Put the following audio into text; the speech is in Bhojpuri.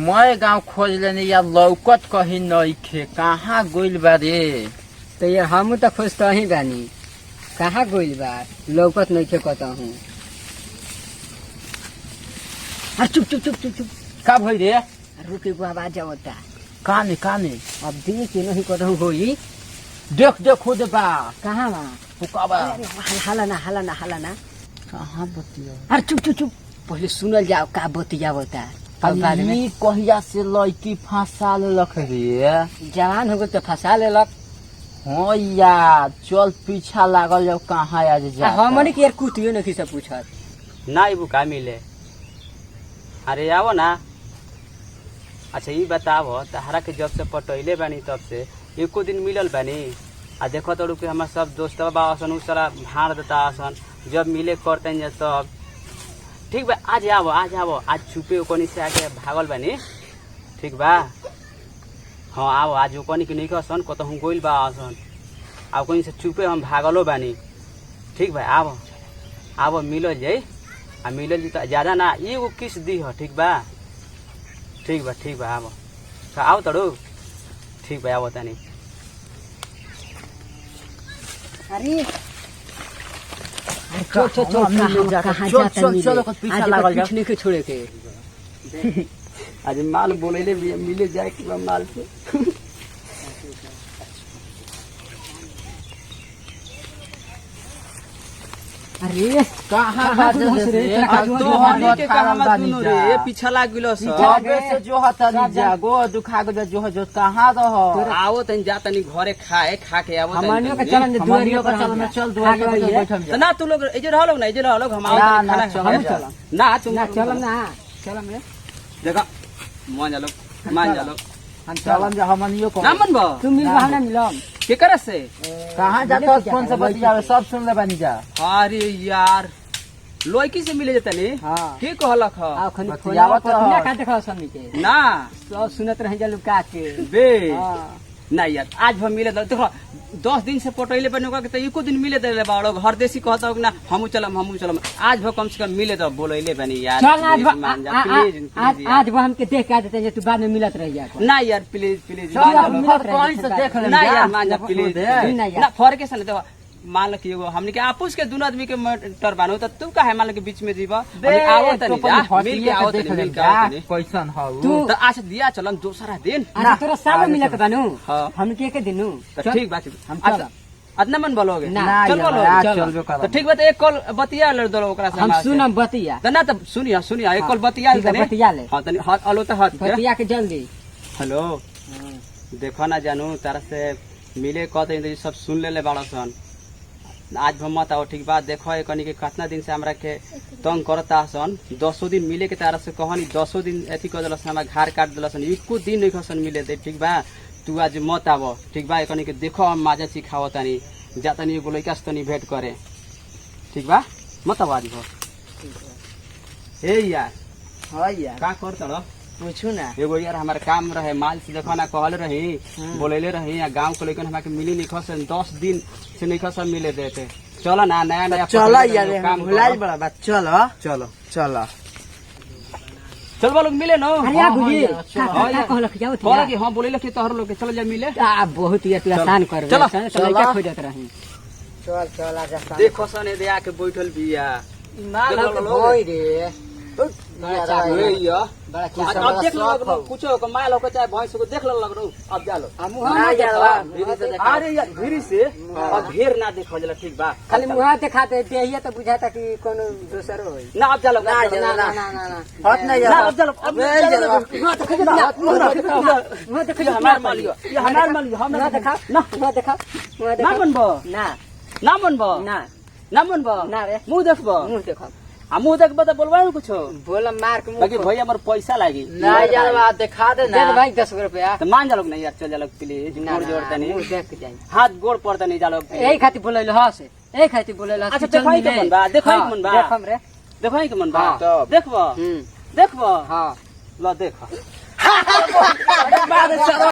मैं गांव खोज लेने या लौकत कहीं नइखे कहाँ गइल बा रे। तो ये हम तो खोजता ही बानी कहाँ गइल बा लौकत नइखे कहूँ। चुप चुप चुप चुप चुप का भई रे। रुके को आवाज आवता काने काने अब देख के नहीं कहूँ होई। देख देख खुद बा कहाँ बा हुकाबा हाला ना कहाँ बतिया। अरे चुप चुप चुप पहले सुनल जाओ का बतिया होता तब बाद में ई कहिया से लड़की फंसा लेलक रे। जवान हो गए तो फंसा लेलक। हाँ यार चल पीछा लागल जाओ कहाँ आज जा। हमने के यार कुतियो नहीं से पूछत ना इबू का मिले। अरे आओ ना। अच्छा ये बताओ तहरा के जब से पटैले बानी तब से एको दिन मिलल बानी। आ देखो तो के हमार सब दोस्त आसन उ सारा भाड़ देता आसन जब मिले करते हैं तब ठीक बा। आज आओ आज छुपे ओकनी से आके भागल बानी ठीक बा। हाँ आओ आज ओकनी के नहीं कसन कतहु गोइल बा आसन आ ओकनी से छुपे हम भागलो बानी ठीक बा। आओ मिलल जाई आ मिलल जी तो ज्यादा ना एगो किस दी हो ठीक बा। आओ तो आओ तड़ो ठीक बा। आओ तनी अरे चल चल चल कहाँ चल जाता चल चल पीछा लागल जा। पीछे के छोड़े के आज माल बोले मिले जाए कि माल से अरे कहाँ बाजे रे। तो हमनी के कहां दुनो रे पीछा लाग गेलो सब सबे से जो हतनी जा गो दुखा गो जो कहाँ रह। आओ तनी जा तनी घरे खा के आओ हमनियो के चलन जे दुआरियो पर चल चल दुआर पे बैठम तो ना तू लोग इजे रह लोग ना इजे रह लोग हम आओ ना, तनी ना, खाना चल, खा चल। ना तुम ना चलम रे देखा मान जा लोग हम चलम जा हमनियो को ना मन बा तुम मिल बहाना मिलम के करे से कहाँ जाता फोन से बतियावे सब सुन ले बानी जा। अरे यार लड़की से मिले जतनी हां के कहलक ह आ खनी बतियावत फोन रह। ना का देखा समी के ना सब सुनत रह जा लुका के बे हां ना यार आज हम मिले देखो 10 दिन से पटैले बने के तो एको दिन मिले दे बाड़ो घर देसी कहता ना हमू चलम आज भो कम से कम मिले तो बोलैले बनी यार चल आज प्लीज मान जा प्लीज आज वो हमके देख के आ देते जे तू बाद में मिलत रह जा ना यार प्लीज चल अब मिलत कहीं से देख ले ना यार मान जा प्लीज ना यार। ना फर्क कैसे देखो मान लो कि एगो हमने के आपस के दोनों आदमी के मटर बानो तो तू काहे मान लो कि बीच में जीवा आओ तनी जा मिल के आओ तनी मिल के आओ तनी कैसन हौ तू तो आज दिया चलन दूसरा दिन अरे तोरा सब मिलत बानू हाँ। हम के दिनु तो ठीक बात हम अच्छा, चलब। अदना मन बोलोगे ना, चल बोलो यार, चल। चलबे करब। तो ठीक बात एक कॉल बतिया ले दो ओकरा से हम हमारे से। सुनम बतिया तो ना तो सुनिया एक कॉल बतिया ठीक है, तनी बतिया ले। हां तनी हाथ अलो तो हाथ के। बतिया के जल्दी हेलो देखो ना जानू तारा से मिले कहते हैं सब सुन ले बाड़ा सन आज हम मत आओ ठीक बात देखो एकनी के कितना दिन से हमरा के तंग करता सन 10 दिन मिले के तारा से कहनी 10 दिन एथी कर देलस हमरा घर काट देलस एको दिन नहीं खसन मिले दे ठीक बा। तू आज मत आवो ठीक बा एकनी के देखो हम माजा सिखावो तनी जा तनी एगो लइका से तनी भेंट करे ठीक बा मत आवाज हो ए यार हां यार का करत रह पूछू ना एगो यार हमारे काम रहे माल से देखो ना कहल रही बोलेले रही या गांव के लेकिन हमारे मिली नहीं खसन 10 दिन से नहीं खसन मिले देते चलो ना नया चल यार हम भुलाइल काम बड़ा बात चल चलो चल चल बोलो मिले नो अरे आ गुजी चलो। का कहलक जाओ बोला कि हां बोलेले कि तोहर लोग के चल जा मिले आ बहुत ही तू आसान कर चलो, चलो क्या खोजत रही चल आजा देखो सने दे आके बैठल बिया माल देखो लोग। होई रे ए या बड़ा अब देख लो कुछो को माल को चाहे भैंस को देख लो लग रो अब जा लो ना यार धीरे से देखा। अरे यार धीरे से अब ढेर ना देखो जला ठीक बा खाली मुहा दिखाते देहिए तो बुझाता कि कोनो दोसर होई ना अब जा लो ना हट नहीं ना जा अब जा लो अब नहीं जा लो। जा। ना तो खजे ना मुहा देखो ये हमार मालियो ये हमार मालियो हम मुहा देखा ना मुहा देखा मुहा ना देखा मनबो ना ना मनबो ना ना मनबो ना रे मुंह देखबो मुंह देखो आ मुंह देखबो त बोलबा कुछो बोला मार के मुंह बाकी भैया हमर पैसा लागी ना यार बात दिखा दे दे ना भाई 10 रुपया तो मान जालोग नहीं यार चल जालोग प्लीज ना गोड़ जोड़ तनी मुंह देख के जाई हाथ गोड़ पड़ता नहीं जालोग यही खातिर बोलैल हस यही खातिर बोलैल हस अच्छा देखो के मन बा देखो के मन बा देखम रे देखो के मन बा हाँ। देखबो देखबो हां ल देखो